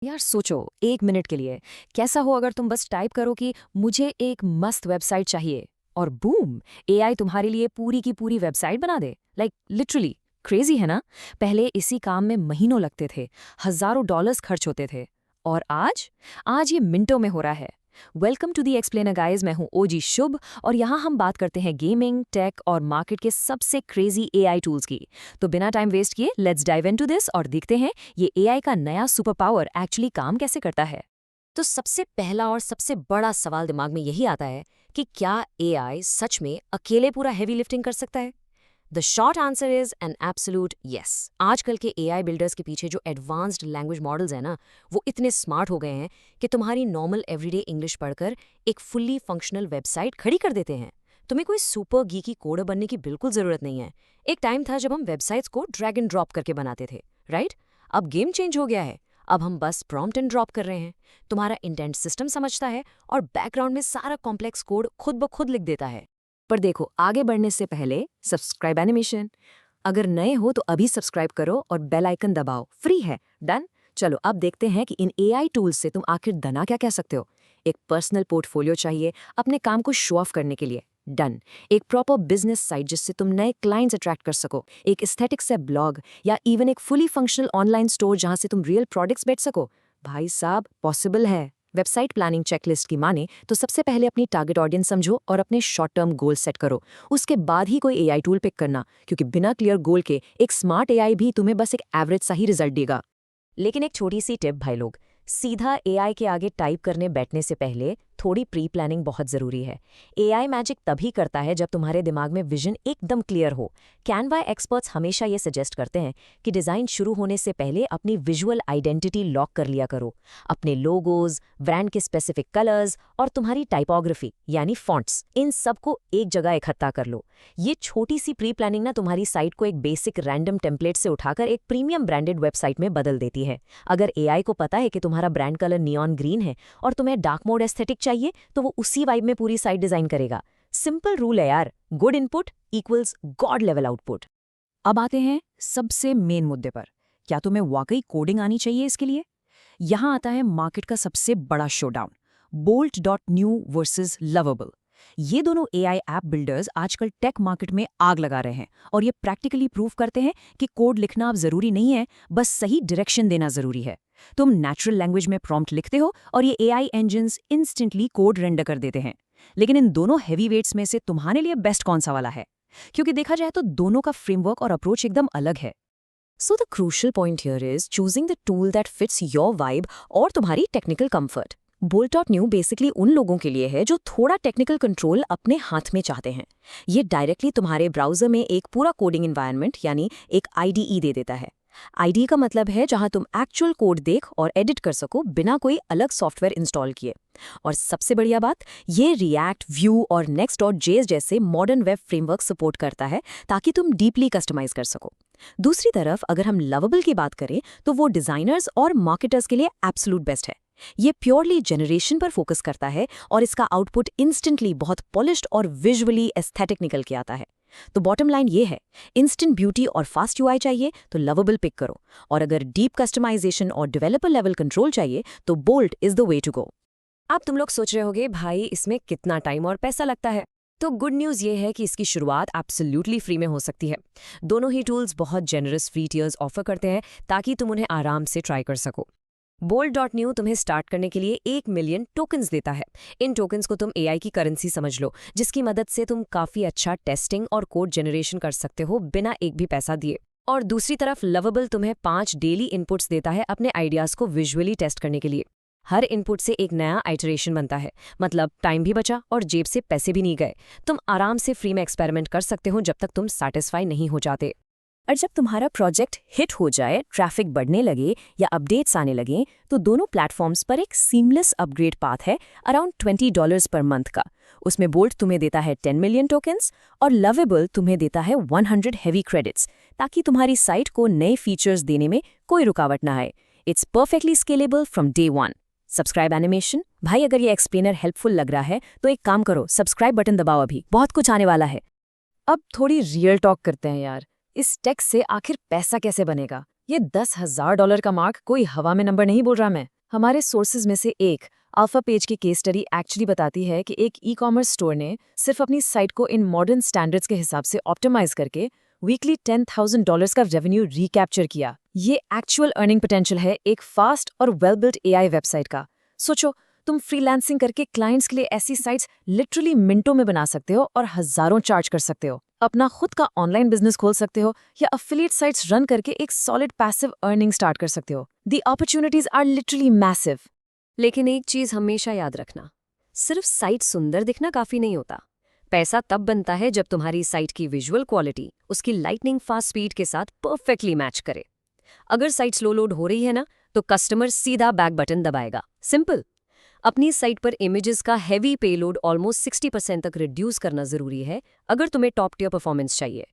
यार सोचो एक मिनट के लिए। कैसा हो अगर तुम बस टाइप करो कि मुझे एक मस्त वेबसाइट चाहिए और बूम, एआई तुम्हारे लिए पूरी की पूरी वेबसाइट बना दे। लाइक लिटरली क्रेजी है ना। पहले इसी काम में महीनों लगते थे, हजारों डॉलर्स खर्च होते थे। और आज आज ये मिनटों में हो रहा है। Welcome to the explainer guys, मैं हूं ओजी शुभ और यहाँ हम बात करते हैं गेमिंग, टेक और मार्केट के सबसे क्रेजी एआई टूल्स की। तो बिना टाइम वेस्ट किए लेट्स डाइव इनटू दिस और देखते हैं ये एआई का नया सुपर पावर एक्चुअली काम कैसे करता है। तो सबसे पहला और सबसे बड़ा सवाल दिमाग में यही आता है कि क्या एआई सच में अकेले पूरा हेवी लिफ्टिंग कर सकता है? The short answer is an absolute yes. आजकल के एआई बिल्डर्स के पीछे जो एडवांस्ड लैंग्वेज मॉडल्स हैं ना, वो इतने स्मार्ट हो गए हैं कि तुम्हारी नॉर्मल एवरीडे इंग्लिश पढ़कर एक फुल्ली फंक्शनल वेबसाइट खड़ी कर देते हैं। तुम्हें कोई सुपर गीकी कोडर बनने की बिल्कुल जरूरत नहीं है। एक टाइम था जब हम वेबसाइट्स को ड्रैग एंड ड्रॉप करके बनाते थे, राइट? अब गेम चेंज हो गया है। अब हम बस प्रॉम्प्ट एंड ड्रॉप कर रहे हैं। तुम्हारा इंटेंट सिस्टम समझता है और बैकग्राउंड में सारा कॉम्प्लेक्स कोड खुद ब खुद लिख देता है। पर देखो, आगे बढ़ने से पहले सब्सक्राइब एनिमेशन। अगर नए हो तो अभी सब्सक्राइब करो और बेल आइकन दबाओ, फ्री है। डन। चलो अब देखते हैं कि इन एआई टूल्स से तुम आखिर दना क्या कह सकते हो। एक पर्सनल पोर्टफोलियो चाहिए अपने काम को शो ऑफ करने के लिए, डन। एक प्रॉपर बिजनेस साइट जिससे तुम नए क्लाइंट्स अट्रैक्ट कर सको, एक एस्थेटिक से ब्लॉग या इवन एक फुली फंक्शनल ऑनलाइन स्टोर जहां से तुम रियल प्रोडक्ट्स बेच सको। भाई साहब, पॉसिबल है। वेबसाइट प्लानिंग चेकलिस्ट की माने तो सबसे पहले अपनी टारगेट ऑडियंस समझो और अपने शॉर्ट टर्म गोल सेट करो। उसके बाद ही कोई एआई टूल पिक करना, क्योंकि बिना क्लियर गोल के एक स्मार्ट एआई भी तुम्हें बस एक एवरेज सा ही रिजल्ट देगा। लेकिन एक छोटी सी टिप भाई लोग, सीधा एआई के आगे टाइप करने बैठने से पहले थोड़ी प्री प्लानिंग बहुत जरूरी है। एआई मैजिक तभी करता है जब तुम्हारे दिमाग में विजन एकदम क्लियर हो। कैनवा एक्सपर्ट्स हमेशा ये सजेस्ट करते हैं कि डिजाइन शुरू होने से पहले अपनी विजुअल आइडेंटिटी लॉक कर लिया करो। अपने लोगोज, ब्रांड के स्पेसिफिक कलर्स और तुम्हारी टाइपोग्राफी यानी फॉन्ट्स, इन सबको एक जगह इकट्ठा कर लो। ये छोटी सी प्री प्लानिंग ना तुम्हारी साइट को एक बेसिक रैंडम टेम्पलेट से उठाकर एक प्रीमियम ब्रांडेड वेबसाइट में बदल देती है। अगर एआई को पता है कि तुम्हारा ब्रांड कलर नियॉन ग्रीन है और तुम्हें डार्क मोड एस्थेटिक चाहिए, तो वो उसी वाइब में पूरी साइट डिजाइन करेगा। सिंपल रूल है यार, good input equals God level output. अब आते हैं सबसे मेन मुद्दे पर। क्या तुम्हें वाकई कोडिंग आनी चाहिए इसके लिए? यहां आता है मार्केट का सबसे बड़ा शोडाउन, bolt.new वर्सेस लवेबल। ये दोनों एआई ऐप बिल्डर्स आजकल टेक मार्केट में आग लगा रहे हैं और ये प्रैक्टिकली प्रूव करते हैं कि कोड लिखना अब जरूरी नहीं है, बस सही डायरेक्शन देना जरूरी है। तुम नेचुरल लैंग्वेज में प्रॉम्प्ट लिखते हो और ये AI engines instantly code render कर देते हैं। लेकिन इन दोनों हैवी वेट्स में से तुम्हारे लिए बेस्ट कौन सा वाला है? क्योंकि देखा जाए तो दोनों का फ्रेमवर्क और अप्रोच एकदम अलग है। So the crucial point here is choosing the tool that fits your vibe और तुम्हारी टेक्निकल कंफर्ट। bolt.new बेसिकली उन लोगों के लिए है जो थोड़ा टेक्निकल कंट्रोल अपने हाथ में चाहते हैं। ये डायरेक्टली तुम्हारे ब्राउजर में एक पूरा कोडिंग एनवायरनमेंट यानी एक आईडीई दे देता है। आईडीई का मतलब है जहां तुम एक्चुअल कोड देख और एडिट कर सको बिना कोई अलग सॉफ्टवेयर इंस्टॉल किए। और सबसे बढ़िया बात, ये रिएक्ट, व्यू और नेक्स्ट.js जैसे मॉडर्न वेब फ्रेमवर्क सपोर्ट करता है ताकि तुम डीपली कस्टमाइज कर सको। दूसरी तरफ अगर हम लवेबल की बात करें तो वो डिजाइनर्स और मार्केटर्स के लिए एब्सोल्यूट बेस्ट है। ये प्योरली जनरेशन पर फोकस करता है और इसका आउटपुट इंस्टेंटली बहुत पॉलिश्ड और विजुअली एस्थेटिक निकल के आता है। तो बॉटम लाइन ये है, इंस्टेंट ब्यूटी और फास्ट यूआई चाहिए तो लवेबल पिक करो, और अगर डीप कस्टमाइजेशन और डेवलपर लेवल कंट्रोल चाहिए तो Bolt is the way to go. अब तुम लोग सोच रहे होगे भाई इसमें कितना टाइम और पैसा लगता है। तो गुड न्यूज़ ये है कि इसकी शुरुआत एब्सोल्युटली फ्री में हो सकती है। दोनों ही टूल्स बहुत जेनरस फ्री टियर्स ऑफर करते हैं ताकि तुम उन्हें आराम से ट्राई कर सको। bolt.new तुम्हें स्टार्ट करने के लिए 1 मिलियन टोकन्स देता है। इन टोकन्स को तुम एआई की करेंसी समझ लो, जिसकी मदद से तुम काफी अच्छा टेस्टिंग और कोड जनरेशन कर सकते हो बिना एक भी पैसा दिए। और दूसरी तरफ लवेबल तुम्हें 5 डेली इनपुट्स देता है अपने आइडियाज को विजुअली टेस्ट करने के लिए। हर इनपुट से एक नया आइटरेशन बनता है, मतलब टाइम भी बचा और जेब से पैसे भी नहीं गए। तुम आराम से फ्री में एक्सपेरिमेंट कर सकते हो जब तक तुम सैटिस्फाई नहीं हो जाते। और जब तुम्हारा प्रोजेक्ट हिट हो जाए, ट्रैफिक बढ़ने लगे या अपडेट्स आने लगे, तो दोनों प्लेटफॉर्म्स पर एक सीमलेस अपग्रेड पाथ है अराउंड $20 पर मंथ का। उसमें बोल्ट तुम्हें देता है 10 मिलियन टोकन्स और लवेबल तुम्हें देता है 100 हेवी क्रेडिट्स, ताकि तुम्हारी साइट को नए फीचर्स देने में कोई रुकावट ना आए। It's perfectly scalable from day one. Subscribe animation भाई, अगर ये एक्सप्लेनर हेल्पफुल लग रहा है तो एक काम करो, सब्सक्राइब बटन दबाओ, अभी बहुत कुछ आने वाला है। अब थोड़ी रियल टॉक करते हैं यार। इस टेक से आखिर पैसा कैसे बनेगा? ये $10,000 का मार्क कोई हवा में नंबर नहीं बोल रहा मैं। हमारे सोर्सेज में से एक अल्फा पेज की केस स्टडी एक्चुअली बताती है कि एक ई-कॉमर्स स्टोर ने सिर्फ अपनी साइट को इन मॉडर्न स्टैंडर्ड्स के हिसाब से ऑप्टिमाइज करके वीकली $10,000 का रेवेन्यू रिकैप्चर किया। ये एक्चुअल अर्निंग पोटेंशियल है एक फास्ट और वेल बिल्ट एआई वेबसाइट का। सोचो, तुम फ्रीलांसिंग करके क्लाइंट्स के लिए ऐसी साइट्स लिटरली मिनटों में बना सकते हो और हजारों चार्ज कर सकते हो। अपना खुद का ऑनलाइन बिजनेस खोल सकते हो या अफिलिएट साइट्स रन करके एक सॉलिड पैसिव अर्निंग स्टार्ट कर सकते हो। The opportunities are literally massive. लेकिन एक चीज हमेशा याद रखना, सिर्फ साइट सुंदर दिखना काफी नहीं होता। पैसा तब बनता है जब तुम्हारी साइट की विजुअल क्वालिटी उसकी लाइटनिंग फास्ट स्पीड के साथ परफेक्टली मैच करे। अगर साइट स्लो लोड हो रही है ना, तो कस्टमर सीधा बैक बटन दबाएगा। सिंपल। अपनी साइट पर इमेजेस का हैवी पेलोड ऑलमोस्ट 60% तक रिड्यूस करना जरूरी है अगर तुम्हें टॉप टियर परफॉर्मेंस चाहिए।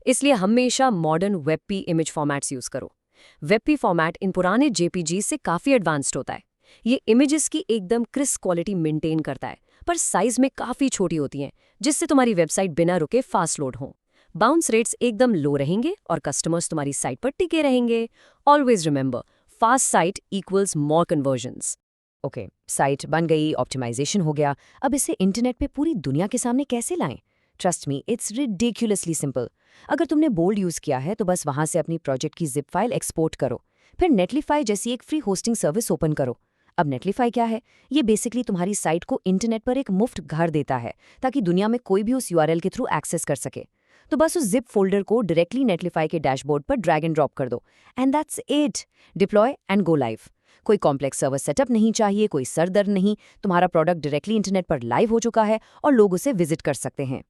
इसलिए हमेशा modern WebP image formats use करो। वेबपी फॉर्मेट इन पुराने जेपीजी से काफी एडवांस्ड होता है। ये इमेजेस की एकदम क्रिस्प क्वालिटी मेंटेन करता है, पर साइज में काफी छोटी होती हैं, जिससे तुम्हारी वेबसाइट बिना रुके फास्ट लोड हो। बाउंस रेट्स एकदम लो रहेंगे और कस्टमर्स तुम्हारी साइट पर टिके रहेंगे। Always remember, fast site equals more conversions. Okay, site बन गई, ऑप्टिमाइजेशन हो गया, अब इसे इंटरनेट पे पूरी दुनिया के सामने कैसे लाएं? Trust me, it's ridiculously simple. अगर तुमने बोल्ड यूज किया है तो बस वहां से अपनी प्रोजेक्ट की जिप फाइल एक्सपोर्ट करो, फिर नेटलीफाई जैसी एक फ्री होस्टिंग सर्विस ओपन करो। अब नेटलीफाई क्या है? ये बेसिकली तुम्हारी साइट को इंटरनेट पर एक मुफ्त घर देता है ताकि दुनिया में कोई भी उस यूआरएल के थ्रू एक्सेस कर सके। तो बस उस जिप फोल्डर को डायरेक्टली नेटलीफाई के डैशबोर्ड पर ड्रैग एंड ड्रॉप कर दो and that's it. Deploy and go live. कोई कॉम्प्लेक्स सर्वर सेटअप नहीं चाहिए, कोई सर दर्द नहीं। तुम्हारा प्रोडक्ट डायरेक्टली इंटरनेट पर लाइव हो चुका है और लोग उसे विजिट कर सकते हैं।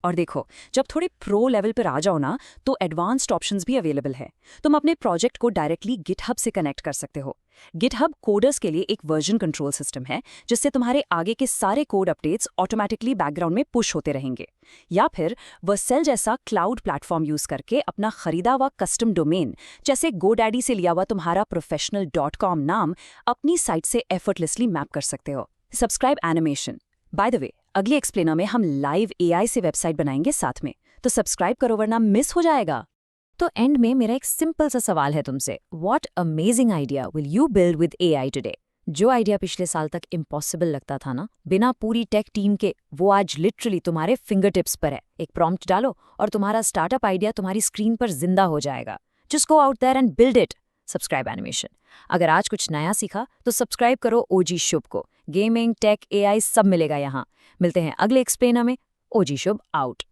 और देखो, जब थोड़े प्रो लेवल पर आ जाओ ना, तो एडवांस्ड ऑप्शंस भी अवेलेबल है। तुम अपने प्रोजेक्ट को डायरेक्टली गिटहब से कनेक्ट कर सकते हो। गिटहब कोडर्स के लिए एक वर्जन कंट्रोल सिस्टम है, जिससे तुम्हारे आगे के सारे कोड अपडेट्स ऑटोमेटिकली बैकग्राउंड में पुश होते रहेंगे। या फिर वर्सेल जैसा क्लाउड प्लेटफॉर्म यूज करके अपना खरीदा हुआ कस्टम डोमेन, जैसे गोडैडी से लिया हुआ तुम्हारा professional.com नाम, अपनी साइट से एफर्टलेसली मैप कर सकते हो। Subscribe animation. By the way, अगली एक्सप्लेनर में हम लाइव एआई से वेबसाइट बनाएंगे साथ में, तो सब्सक्राइब करो वरना मिस हो जाएगा। तो एंड में मेरा एक सिंपल सा सवाल है तुमसे, what amazing idea will you build with AI today? जो आइडिया पिछले साल तक इम्पॉसिबल लगता था ना, बिना पूरी टेक टीम के, वो आज लिटरली तुम्हारे फिंगर टिप्स पर है। एक प्रॉम्प्ट डालो और तुम्हारा स्टार्टअप आइडिया तुम्हारी स्क्रीन पर जिंदा हो जाएगा। Just go out there and build it. Subscribe animation. अगर आज कुछ नया सीखा तो सब्सक्राइब करो ओजी शुभ को। गेमिंग, टेक, एआई सब मिलेगा यहाँ। मिलते हैं अगले एक्सप्लेनर में। ओजी शुभ आउट।